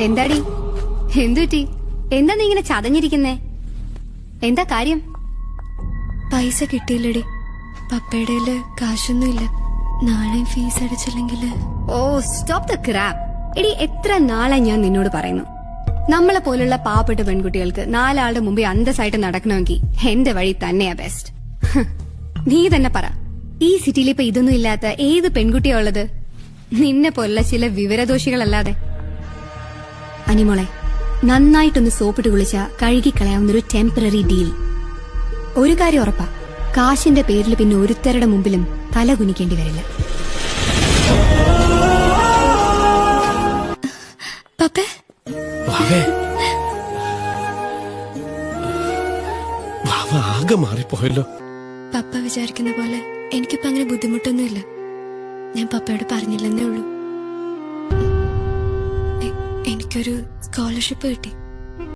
എന്താടി എന്തുറ്റി? എന്താ നീ ഇങ്ങനെ ചതഞ്ഞിരിക്കുന്നേ? എന്താ കാര്യം? പൈസ കിട്ടിയില്ലടി. പപ്പയുടെ കാശൊന്നുമില്ല. നാളെ ഫീസ് അടച്ചില്ലെങ്കില്. Oh stop the crap. എടി എത്ര നാളെ ഞാൻ നിന്നോട് പറയുന്നു, നമ്മളെ പോലുള്ള പാവപ്പെട്ട പെൺകുട്ടികൾക്ക് നാലാളുടെ മുമ്പിൽ അന്തസ്സായിട്ട് നടക്കണമെങ്കിൽ എന്റെ വഴി തന്നെയാ ബെസ്റ്റ്. നീ തന്നെ പറ, ഈ സിറ്റിയിൽ ഇപ്പൊ ഇതൊന്നും ഇല്ലാത്ത ഏത് പെൺകുട്ടിയാ ഉള്ളത്? നിന്നെ പോലുള്ള ചില വിവരദോഷികളല്ലാതെ. അനിമോളെ, നന്നായിട്ടൊന്ന് സോപ്പിട്ട് കുളിച്ച കഴുകിക്കളയാവുന്നൊരു ടെമ്പററി ഡീൽ. ഒരു കാര്യം ഉറപ്പാ, കാശിന്റെ പേരിൽ പിന്നെ ഒരുത്തരുടെ മുമ്പിലും തല കുനിക്കേണ്ടി വരില്ല. പപ്പേ, ആകെ മാറിപ്പോയല്ലോ. പപ്പ വിചാരിക്കുന്ന പോലെ എനിക്കിപ്പോ അങ്ങനെ ബുദ്ധിമുട്ടൊന്നുമില്ല. ഞാൻ പപ്പയോട് പറഞ്ഞില്ലെന്നേ ഉള്ളൂ. എനിക്കൊരു സ്കോളർഷിപ്പ് കിട്ടി.